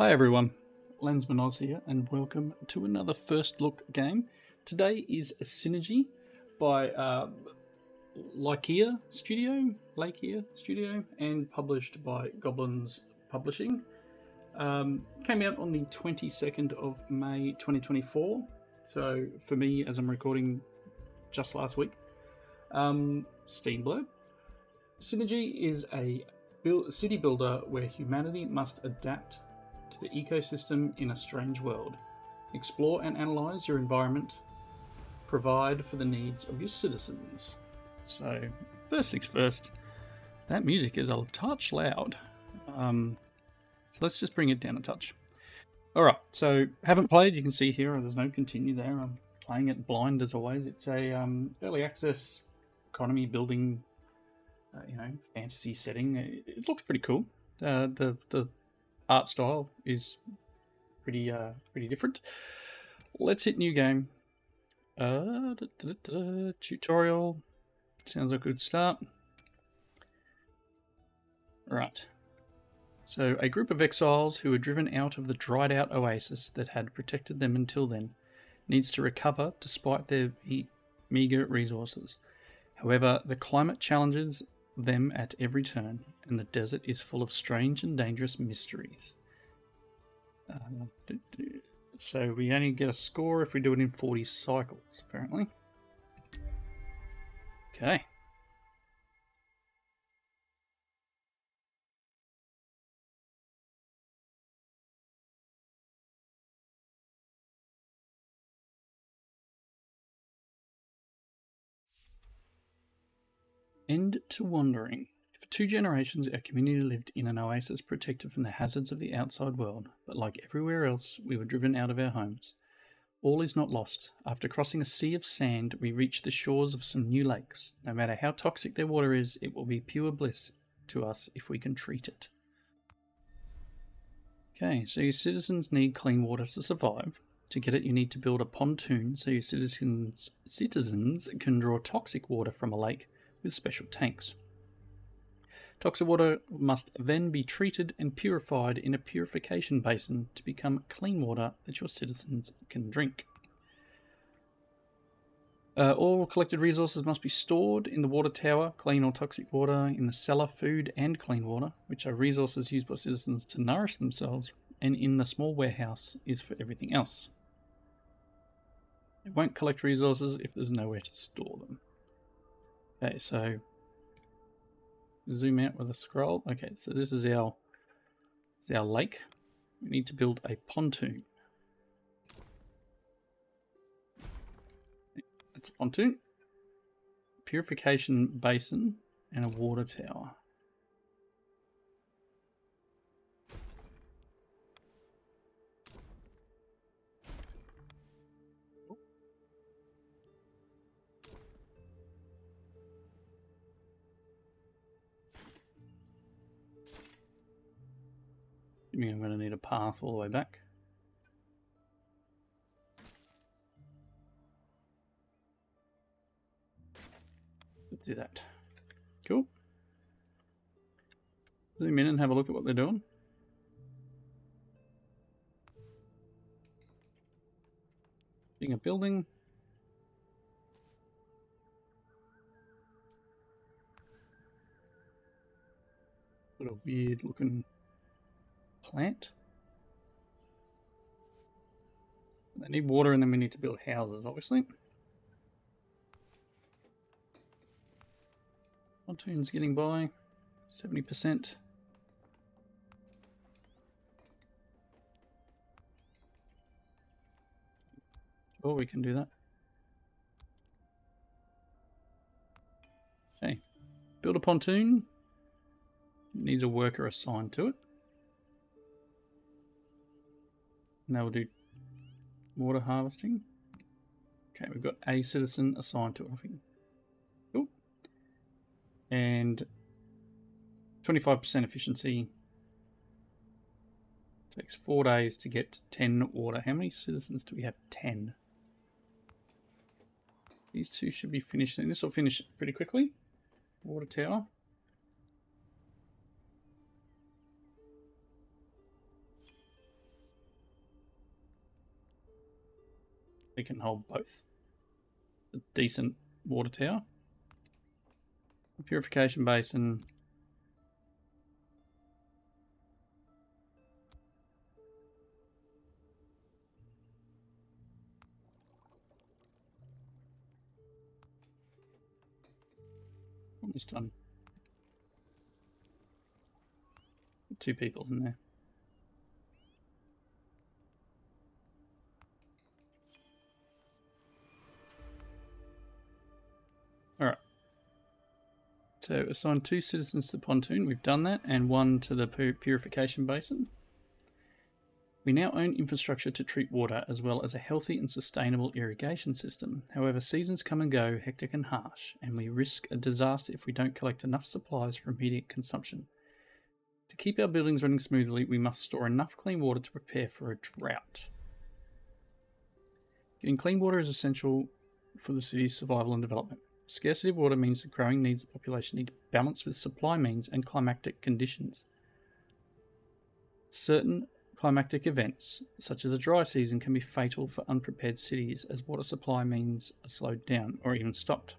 Hi everyone, Lensman Oz here, and welcome to another first look game. Today is a Synergy by Leikir Studio, and published by Goblinz Publishing. Came out on the 22nd of May 2024, so for me, as I'm recording just last week. Steamblurb. Synergy is a city builder where humanity must adapt to the ecosystem in a strange world. Explore and analyze your environment. Provide for the needs of your citizens. So, first things first, that music is a touch loud. So let's just bring it down a touch. Alright, so haven't played, you can see here, there's no continue there. I'm playing it blind as always. It's a early access economy building, fantasy setting. It looks pretty cool. The art style is pretty different. Let's hit new game. Tutorial. Sounds like a good start. Right. So, a group of exiles who were driven out of the dried out oasis that had protected them until then needs to recover despite their meagre resources. However, the climate challenges them at every turn, and the desert is full of strange and dangerous mysteries. So we only get a score if we do it in 40 cycles, apparently. Okay. End to wandering. For 2 generations, our community lived in an oasis protected from the hazards of the outside world, but like everywhere else, we were driven out of our homes. All is not lost. After crossing a sea of sand, we reach the shores of some new lakes. No matter how toxic their water is, it will be pure bliss to us if we can treat it. Okay, so your citizens need clean water to survive. To get it, you need to build a pontoon so your citizens can draw toxic water from a lake with special tanks. Toxic water must then be treated and purified in a purification basin to become clean water that your citizens can drink. All collected resources must be stored in the water tower, clean or toxic water, in the cellar, food and clean water, which are resources used by citizens to nourish themselves, and in the small warehouse is for everything else. It won't collect resources if there's nowhere to store them. Okay, so zoom out with a scroll. Okay, so this is our lake. We need to build a pontoon. That's a pontoon, purification basin, and a water tower. I'm going to need a path all the way back. Let's do that. Cool. Zoom in and have a look at what they're doing. Being a building. Got a weird looking plant. They need water and then we need to build houses, obviously. Pontoon's getting by. 70%. Oh, we can do that. Okay. Build a pontoon. It needs a worker assigned to it. Now we'll do water harvesting. Okay, we've got a citizen assigned to it, I think. Cool. And 25% efficiency. Takes 4 days to get 10 water. How many citizens do we have? 10. These two should be finished soon. This will finish pretty quickly. Water tower. we can hold both. A decent water tower. A purification basin. Almost done. 2 people in there. Alright. So assign 2 citizens to the pontoon. We've done that. And 1 to the purification basin. We now own infrastructure to treat water as well as a healthy and sustainable irrigation system. However, seasons come and go, hectic and harsh, and we risk a disaster if we don't collect enough supplies for immediate consumption. To keep our buildings running smoothly, we must store enough clean water to prepare for a drought. Getting clean water is essential for the city's survival and development. Scarcity of water means the growing needs of the population need to balance with supply means and climatic conditions. Certain climatic events, such as a dry season, can be fatal for unprepared cities as water supply means are slowed down or even stopped.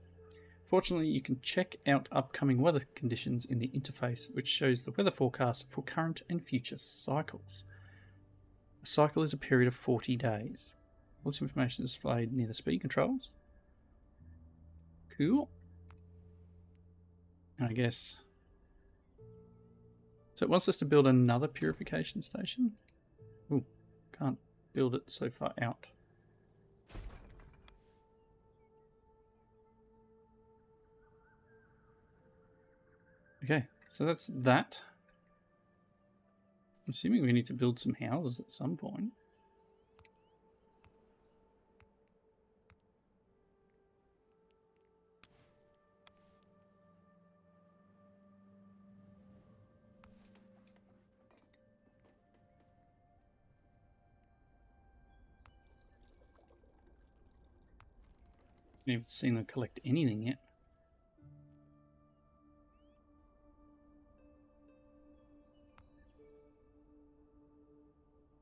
Fortunately, you can check out upcoming weather conditions in the interface, which shows the weather forecast for current and future cycles. A cycle is a period of 40 days. All this information is displayed near the speed controls. Cool. And I guess... So it wants us to build another purification station. Ooh, can't build it so far out. Okay, so that's that. I'm assuming we need to build some houses at some point. I haven't seen them collect anything yet.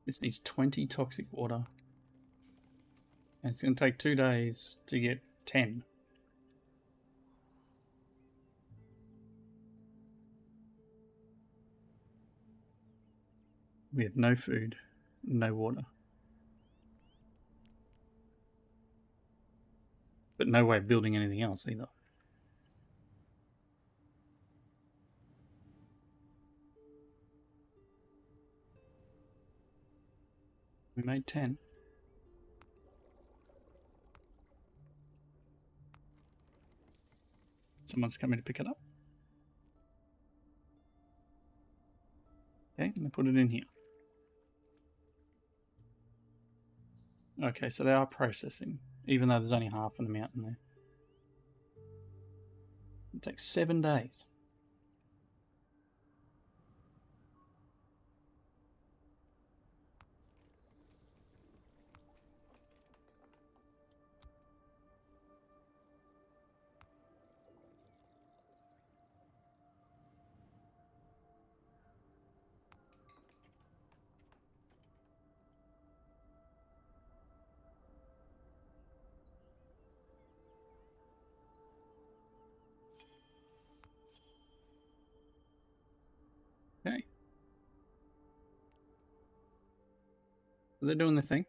This needs 20 toxic water. And it's going to take 2 days to get 10. We have no food, no water. But no way of building anything else either. We made 10. Someone's coming to pick it up. Okay, I'm going to put it in here. Okay, so they are processing, even though there's only half an amount in there. It takes 7 days. Okay. They're doing the thing.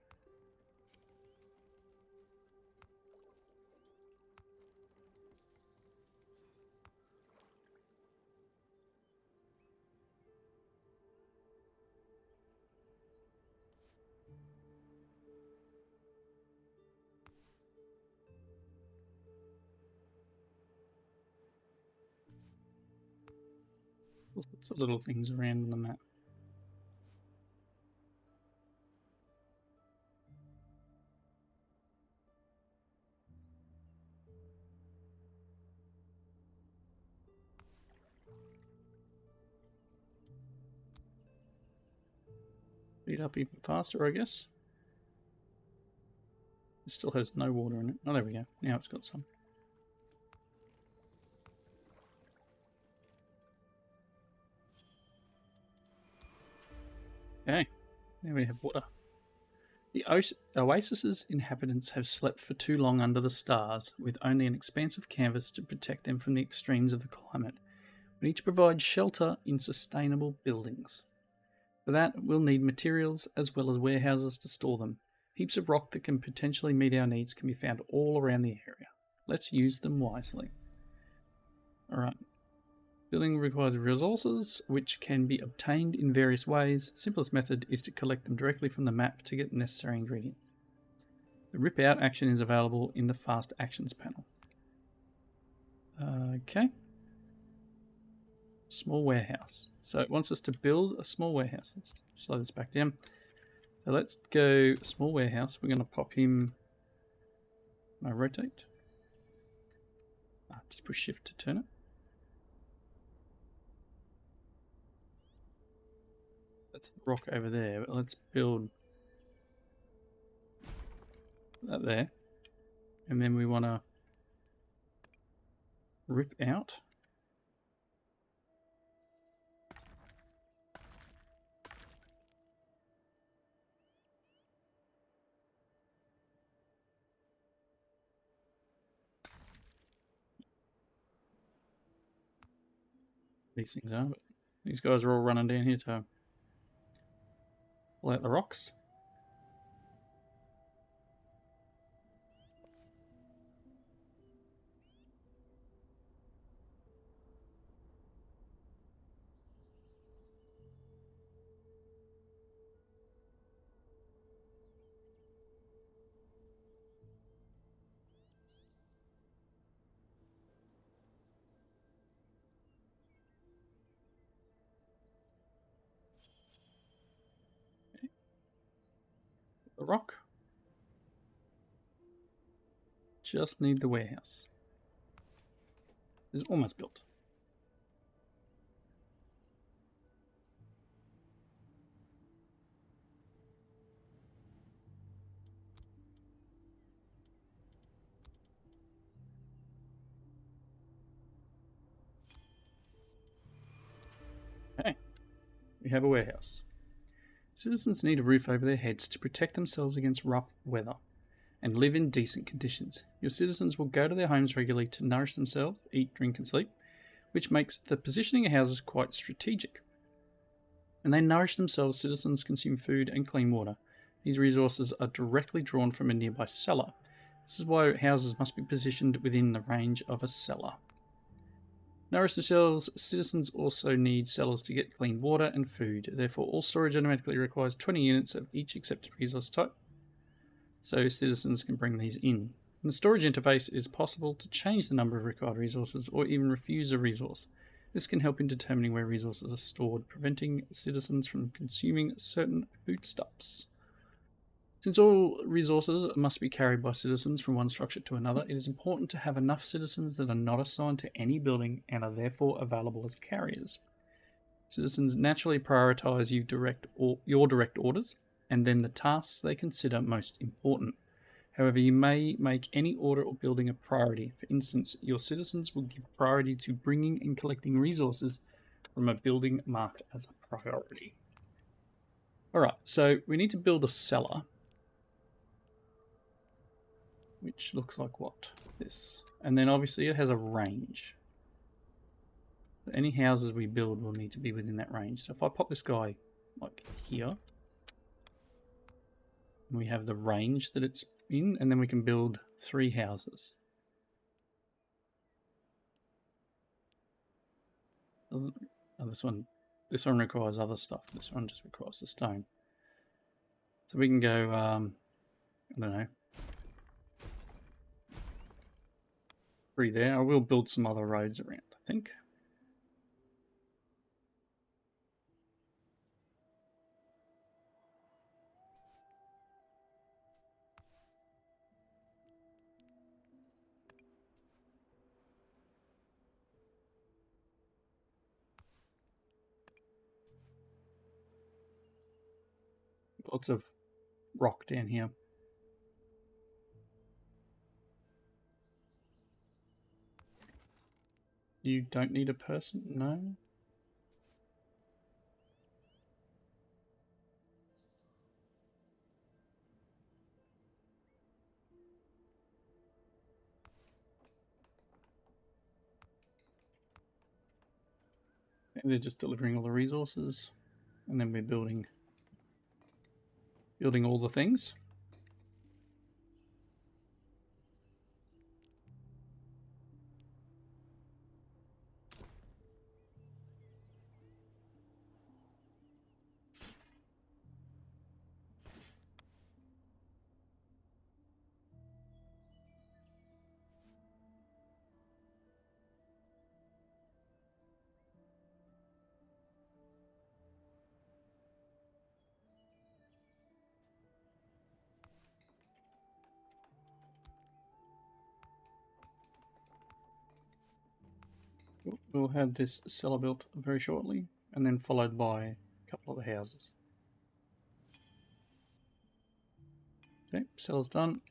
Lots of little things around on the map. Speed up even faster, I guess. It still has no water in it. Oh, there we go. Now it's got some. Okay, now we have water. The oasis's inhabitants have slept for too long under the stars, with only an expansive canvas to protect them from the extremes of the climate. We need to provide shelter in sustainable buildings. For that, we'll need materials as well as warehouses to store them. Heaps of rock that can potentially meet our needs can be found all around the area. Let's use them wisely. Alright. Building requires resources, which can be obtained in various ways. Simplest method is to collect them directly from the map to get the necessary ingredients. The rip out action is available in the fast actions panel. Okay. Small warehouse. So it wants us to build a small warehouse. Let's slow this back down. So let's go small warehouse. We're going to pop him. Rotate. Just push shift to turn it. That's the rock over there. But let's build that there. And then we want to rip out. These things are, but these guys are all running down here to pull out the rocks. The rock. Just need the warehouse. It's almost built. Okay, we have a warehouse. Citizens need a roof over their heads to protect themselves against rough weather and live in decent conditions. Your citizens will go to their homes regularly to nourish themselves, eat, drink, and sleep, which makes the positioning of houses quite strategic. When they nourish themselves, citizens consume food and clean water. These resources are directly drawn from a nearby cellar. This is why houses must be positioned within the range of a cellar. Nourish themselves, citizens also need cellars to get clean water and food. Therefore, all storage automatically requires 20 units of each accepted resource type, so citizens can bring these in. In the storage interface, it is possible to change the number of required resources or even refuse a resource. This can help in determining where resources are stored, preventing citizens from consuming certain foodstuffs. Since all resources must be carried by citizens from one structure to another, it is important to have enough citizens that are not assigned to any building and are therefore available as carriers. Citizens naturally prioritize your direct orders and then the tasks they consider most important. However, you may make any order or building a priority. For instance, your citizens will give priority to bringing and collecting resources from a building marked as a priority. Alright, so we need to build a cellar, which looks like what? This. And then obviously it has a range. Any houses we build will need to be within that range. So if I pop this guy like here, we have the range that it's in, and then we can build 3 houses. Oh, this one requires other stuff. This one just requires the stone. So we can go, I don't know, 3 there. I will build some other roads around, I think. Lots of rock down here. You don't need a person? No? And they're just delivering all the resources, and then we're building all the things. We'll have this cellar built very shortly, and then followed by a couple of the houses. Okay, cellar's done.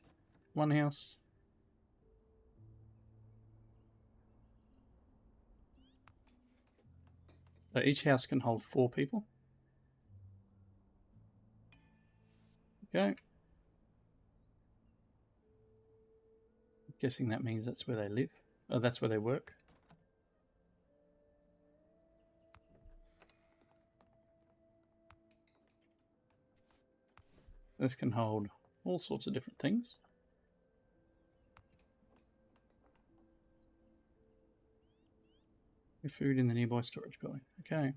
One house. So each house can hold 4 people. Okay. Guessing that means that's where they live. Oh, that's where they work. This can hold all sorts of different things. Food in the nearby storage building. Okay.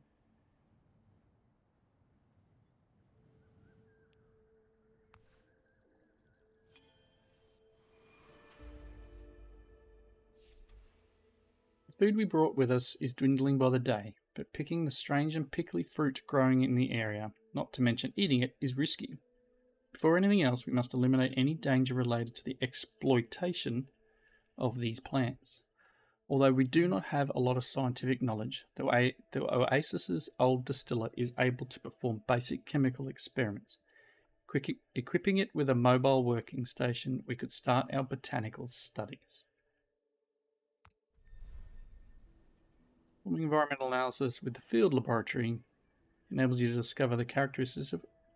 The food we brought with us is dwindling by the day, but picking the strange and pickly fruit growing in the area, not to mention eating it, is risky. Before anything else, we must eliminate any danger related to the exploitation of these plants. Although we do not have a lot of scientific knowledge, the Oasis's old distiller is able to perform basic chemical experiments. Equipping it with a mobile working station, we could start our botanical studies. Performing environmental analysis with the field laboratory enables you to discover the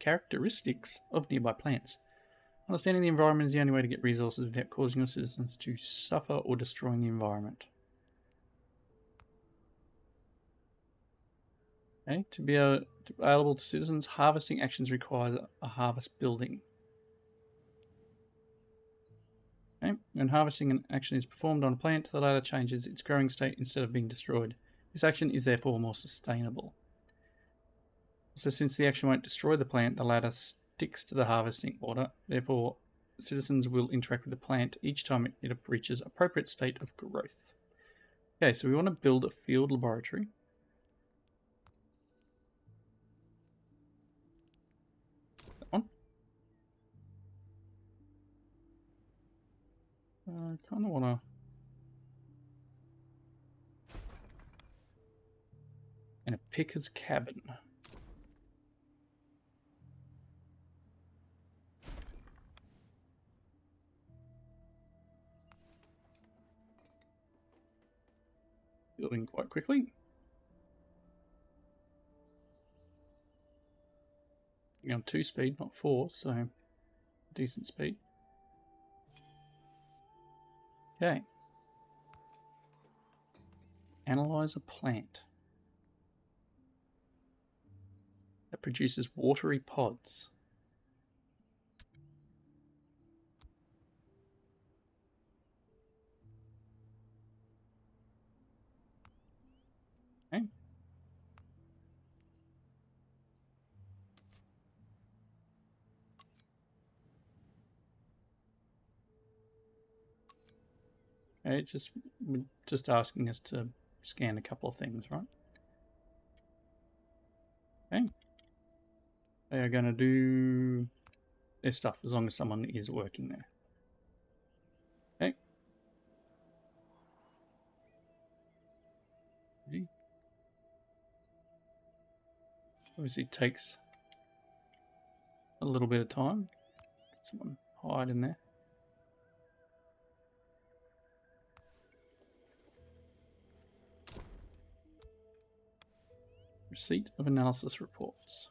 characteristics of nearby plants. Understanding the environment is the only way to get resources without causing your citizens to suffer or destroying the environment. Okay, to be available to citizens, harvesting actions require a harvest building. Okay, when harvesting an action is performed on a plant, the latter changes its growing state instead of being destroyed. This action is therefore more sustainable. So since the action won't destroy the plant, the latter sticks to the harvesting order. Therefore, citizens will interact with the plant each time it reaches appropriate state of growth. Okay, so we want to build a field laboratory. That one. I kind of want to... And a picker's cabin. Building quite quickly. We're on 2 speed, not 4, so decent speed. Okay. Analyze a plant that produces watery pods. Okay. Okay, just asking us to scan a couple of things, right? Okay. They are going to do their stuff as long as someone is working there. Okay. Okay. Obviously it takes a little bit of time. Someone hide in there. Receipt of analysis reports.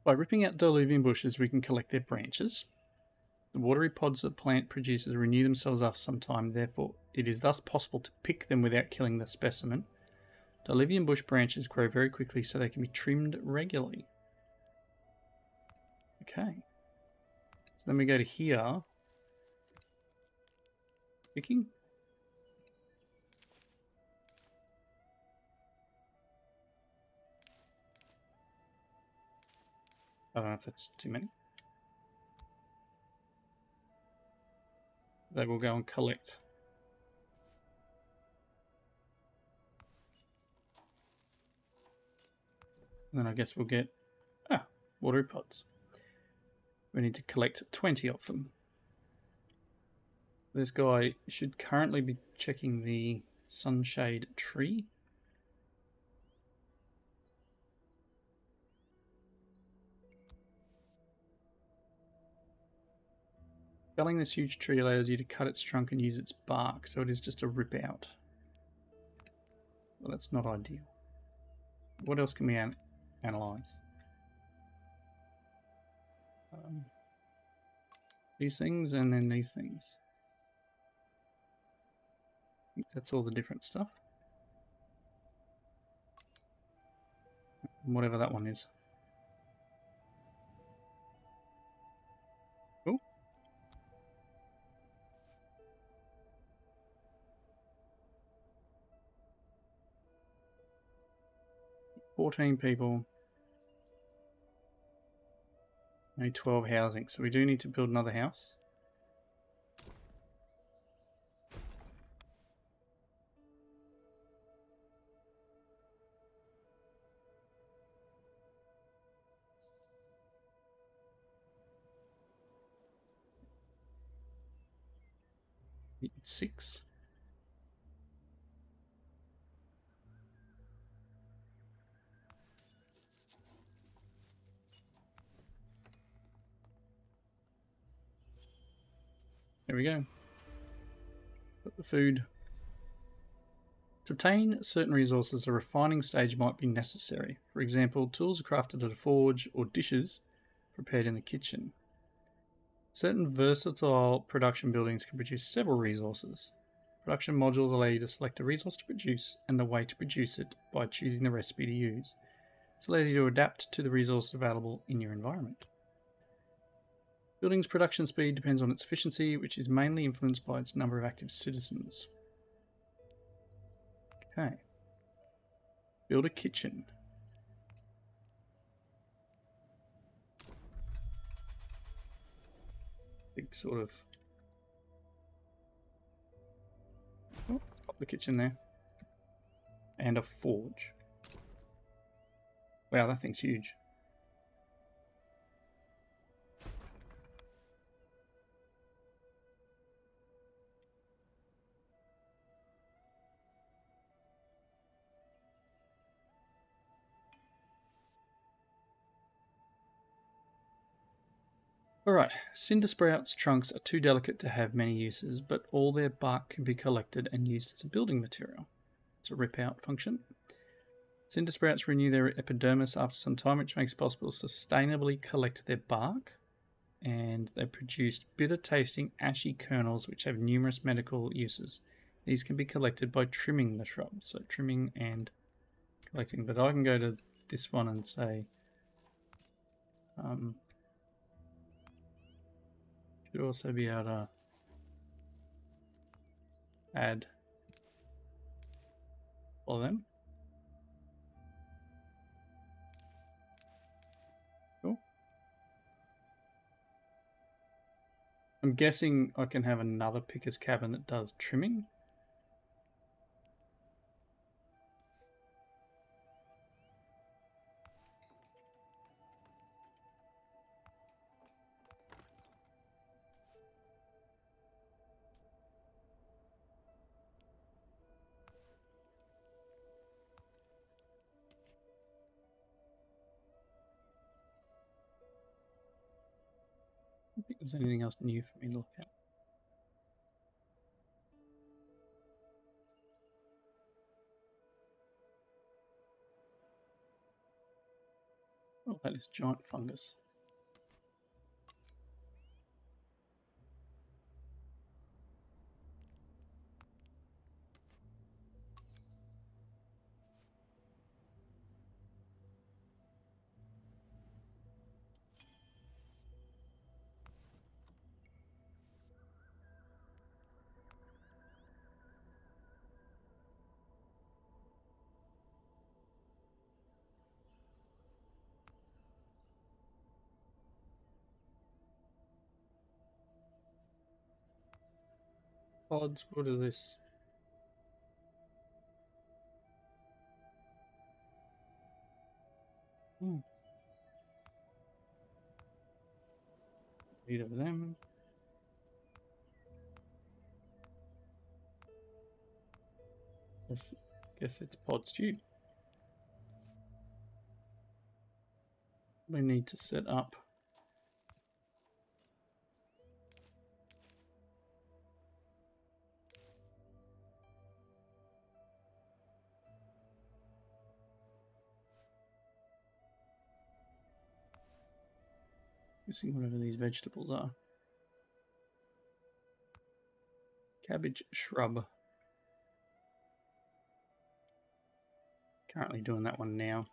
By ripping out diluvian bushes, we can collect their branches. The watery pods the plant produces renew themselves after some time, therefore it is thus possible to pick them without killing the specimen. Diluvian bush branches grow very quickly, so they can be trimmed regularly. Okay. So then we go to here. Picking. I don't know if that's too many. They will go and collect. And then I guess we'll get water pods. We need to collect 20 of them. This guy should currently be checking the sunshade tree. Felling this huge tree allows you to cut its trunk and use its bark, so it is just a rip out. Well, that's not ideal. What else can we analyze? These things and then these things. I think that's all the different stuff. Whatever that one is. Cool. $14 people. Only 12 housing, so we do need to build another house. It's 6. There we go. Put the food. To obtain certain resources, a refining stage might be necessary. For example, tools are crafted at a forge or dishes prepared in the kitchen. Certain versatile production buildings can produce several resources. Production modules allow you to select a resource to produce and the way to produce it by choosing the recipe to use. This allows you to adapt to the resources available in your environment. Building's production speed depends on its efficiency, which is mainly influenced by its number of active citizens. Okay. Build a kitchen. Big sort of... Oh, pop the kitchen there. And a forge. Wow, that thing's huge. Alright, cinder sprouts trunks are too delicate to have many uses, but all their bark can be collected and used as a building material. It's a rip-out function. Cinder sprouts renew their epidermis after some time, which makes it possible to sustainably collect their bark, and they produce bitter-tasting, ashy kernels which have numerous medical uses. These can be collected by trimming the shrub, so trimming and collecting. But I can go to this one and say... should also be able to add all of them. Cool. I'm guessing I can have another picker's cabin that does trimming. I don't think there's anything else new for me to look at. Oh, that is giant fungus. Pods, what is this? Read of them. Guess it's pod stew. We need to set up using whatever these vegetables are. Cabbage shrub. Currently doing that one now.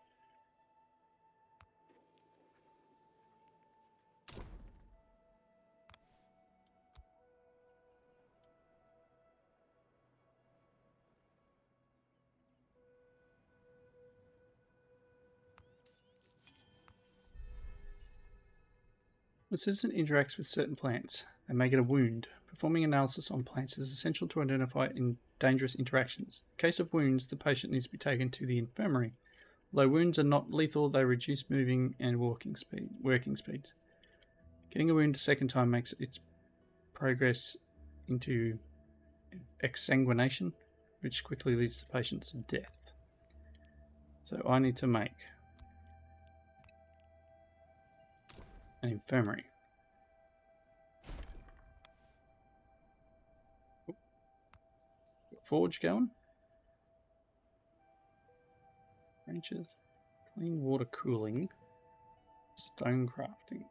The citizen interacts with certain plants. They may get a wound. Performing analysis on plants is essential to identify dangerous interactions. In case of wounds, the patient needs to be taken to the infirmary. Although wounds are not lethal, they reduce moving and working speeds. Getting a wound a second time makes its progress into exsanguination, which quickly leads the patient to death. So I need to make an infirmary. Forge going. Branches. Clean water cooling. Stone crafting.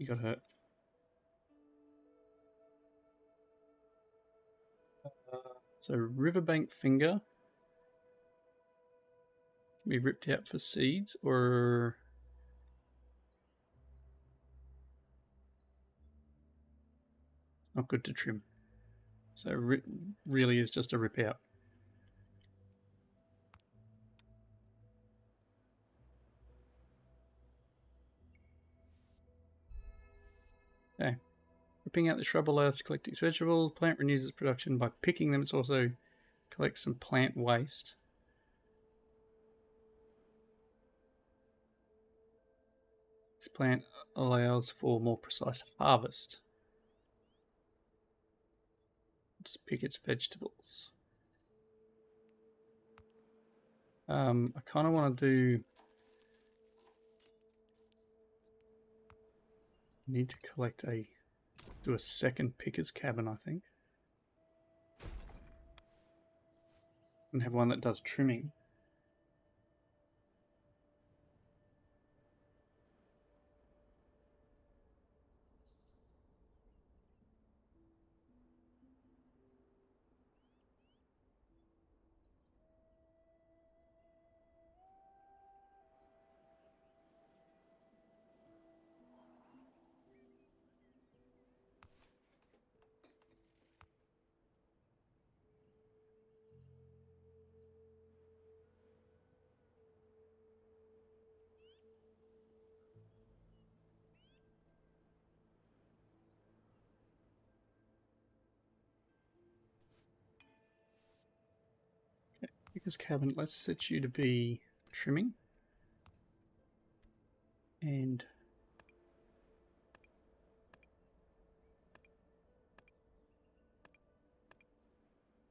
You got hurt. So riverbank finger can be ripped out for seeds, or not good to trim. So really is just a rip out. Okay. Ripping out the shrub allows to collect these vegetables. Plant renews its production by picking them. It's also collects some plant waste. This plant allows for more precise harvest. Just pick its vegetables. I kind of want to need to do a second picker's cabin, I think. And have one that does trimming. Picker's cabin, let's set you to be trimming. And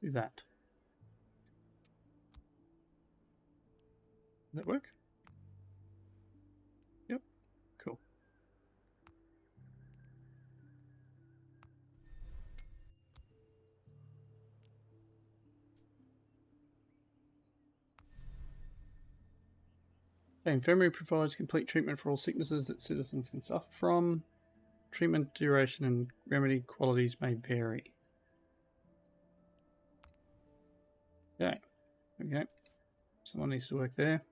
do that. Does that work? Yep, cool. The infirmary provides complete treatment for all sicknesses that citizens can suffer from. Treatment duration and remedy qualities may vary. Okay, okay. Someone needs to work there.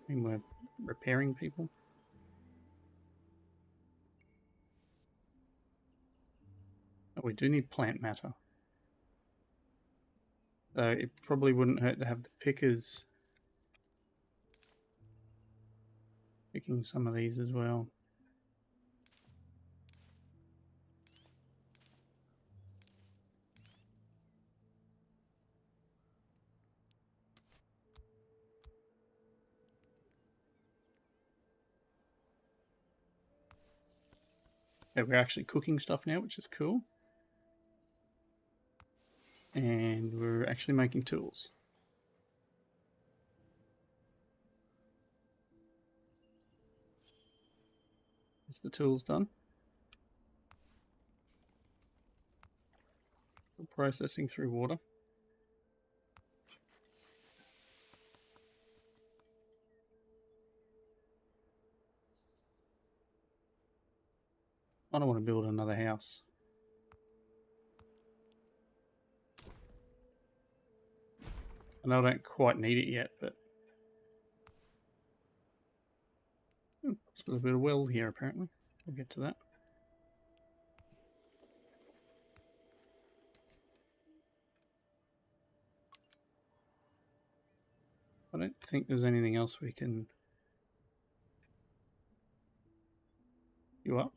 I mean, we're repairing people. Oh, we do need plant matter. So it probably wouldn't hurt to have the pickers picking some of these as well. Okay, we're actually cooking stuff now, which is cool. And we're actually making tools. Is the tools done? Still processing through water. I don't want to build another house. I know I don't quite need it yet, but let's put a bit of well here apparently. We'll get to that. I don't think there's anything else we can do up.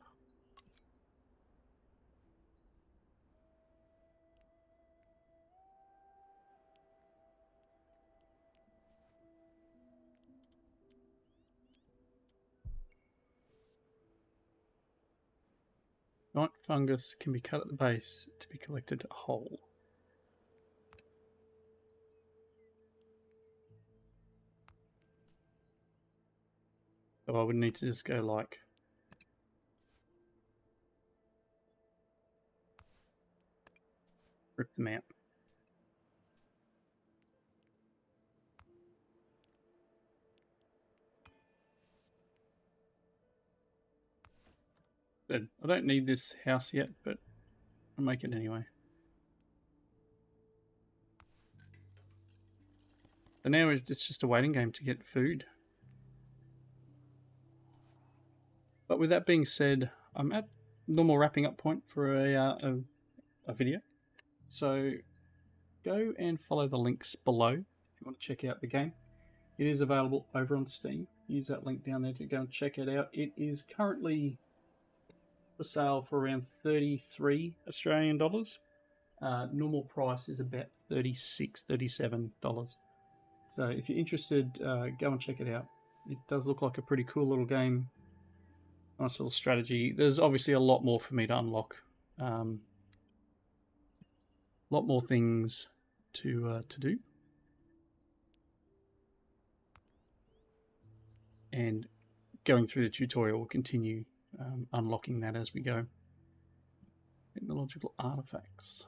Night fungus can be cut at the base to be collected whole. So I would need to just go like rip them out. But I don't need this house yet, but I'll make it anyway. So now it's just a waiting game to get food. But with that being said, I'm at normal wrapping up point for a video. So go and follow the links below if you want to check out the game. It is available over on Steam. Use that link down there to go and check it out. It is currently for sale for around 33 Australian dollars. Normal price is about $36, $37. So if you're interested, go and check it out. It does look like a pretty cool little game. Nice little strategy. There's obviously a lot more for me to unlock. A lot more things to do. And going through the tutorial will continue unlocking that as we go. Technological artifacts.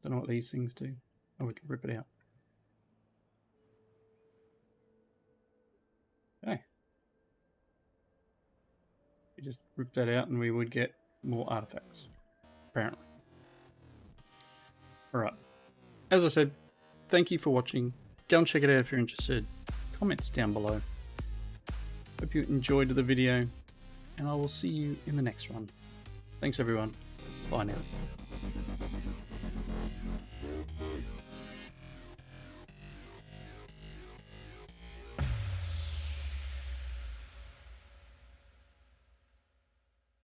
Don't know what these things do. Oh, we can rip it out. Okay. We just rip that out and we would get more artifacts, apparently. Alright. As I said, thank you for watching. Go and check it out if you're interested. Comments down below. Hope you enjoyed the video, and I will see you in the next one. Thanks everyone. Bye now.